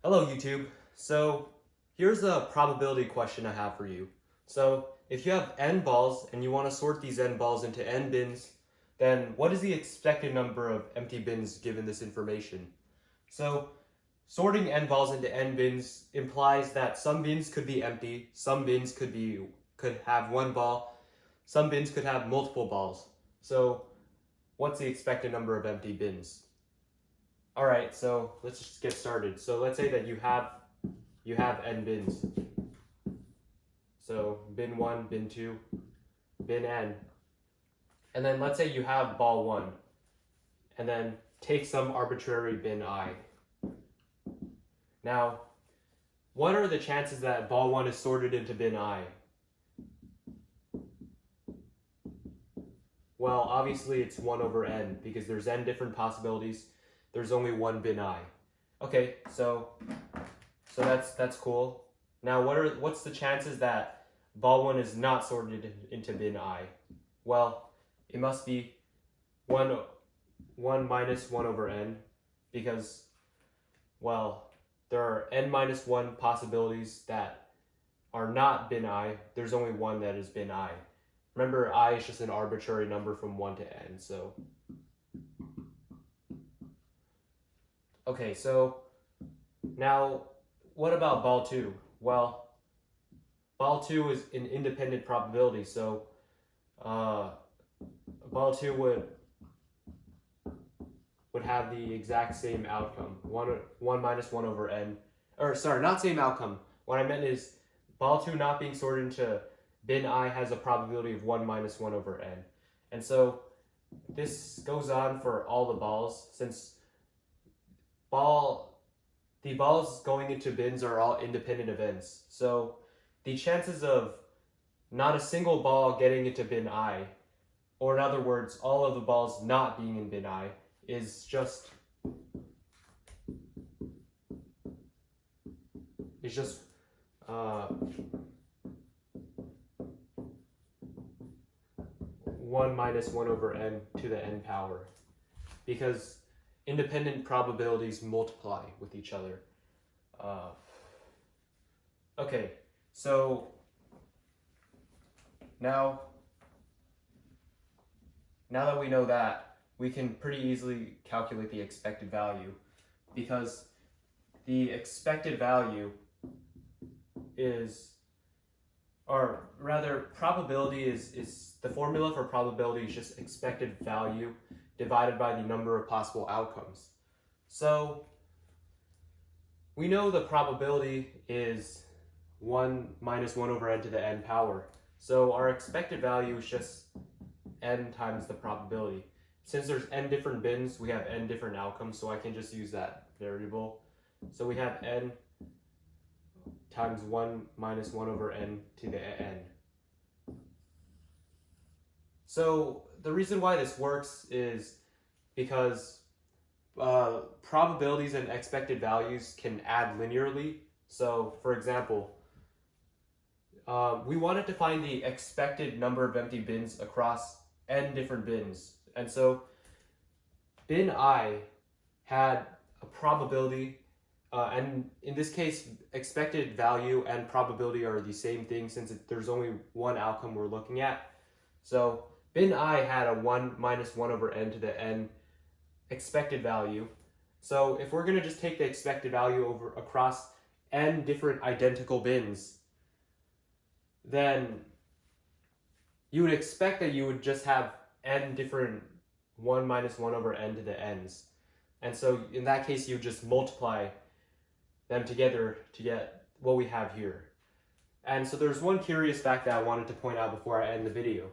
Hello YouTube. So here's a probability question I have for you. So if you have n balls and you want to sort these n balls into n bins, then what is the expected number of empty bins given this information? So sorting n balls into n bins implies that some bins could be empty, some bins could have one ball, some bins could have multiple balls. So what's the expected number of empty bins? All right, so let's just get started. So let's say that you have n bins. So bin 1, bin 2, bin n. And then let's say you have ball 1. And then take some arbitrary bin I. Now, what are the chances that ball 1 is sorted into bin I? Well, obviously it's 1 over n because there's n different possibilities. There's only one bin I. Okay, so that's cool. Now what's the chances that ball 1 is not sorted into bin I? Well, it must be 1 minus 1 over n because, well, there are n minus 1 possibilities that are not bin I. There's only one that is bin I. Remember, I is just an arbitrary number from 1 to n, so. Okay, so now what about ball 2? Well, ball 2 is an independent probability, so ball 2 would have the exact same outcome. 1 minus 1 over n. Or sorry, not same outcome. What I meant is ball 2 not being sorted into bin I has a probability of 1 minus 1 over n. And so this goes on for all the balls, since the balls going into bins are all independent events. So the chances of not a single ball getting into bin I, or in other words, all of the balls not being in bin I, is just uh, 1 minus 1 over n to the n power, because independent probabilities multiply with each other. Okay, so now that we know that, we can pretty easily calculate the expected value, because the expected value is, or rather, probability is the formula for probability is just expected value divided by the number of possible outcomes. So we know the probability is 1 minus 1 over n to the n power. So our expected value is just n times the probability. Since there's n different bins, we have n different outcomes, so I can just use that variable. So we have n times 1 minus 1 over n to the n. So the reason why this works is because probabilities and expected values can add linearly. So for example, we wanted to find the expected number of empty bins across n different bins. And so bin I had a probability, and in this case, expected value and probability are the same thing since there's only one outcome we're looking at. So bin I had a 1 minus 1 over n to the n expected value. So if we're going to just take the expected value across n different identical bins, then you would expect that you would just have n different 1 minus 1 over n to the n's. And so in that case, you just multiply them together to get what we have here. And so there's one curious fact that I wanted to point out before I end the video.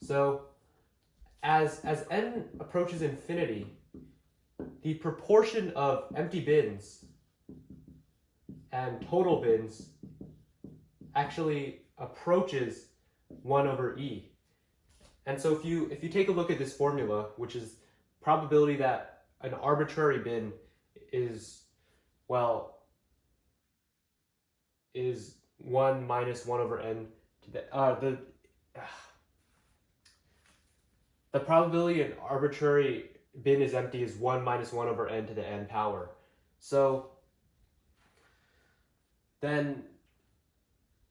So as n approaches infinity, the proportion of empty bins and total bins actually approaches 1 over e. And so if you take a look at this formula, which is probability that an arbitrary bin is 1 minus 1 over n to the probability an arbitrary bin is empty is 1 minus 1 over n to the n power. So then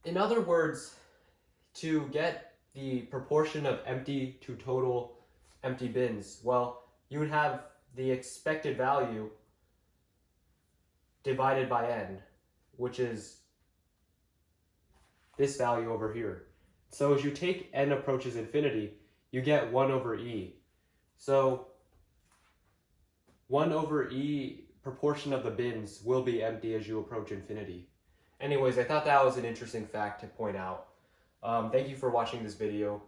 in other words, to get the proportion of empty to total empty bins, well, you would have the expected value divided by n, which is this value over here. So as you take n approaches infinity, you get 1 over e. So 1 over e proportion of the bins will be empty as you approach infinity. Anyways, I thought that was an interesting fact to point out. Thank you for watching this video.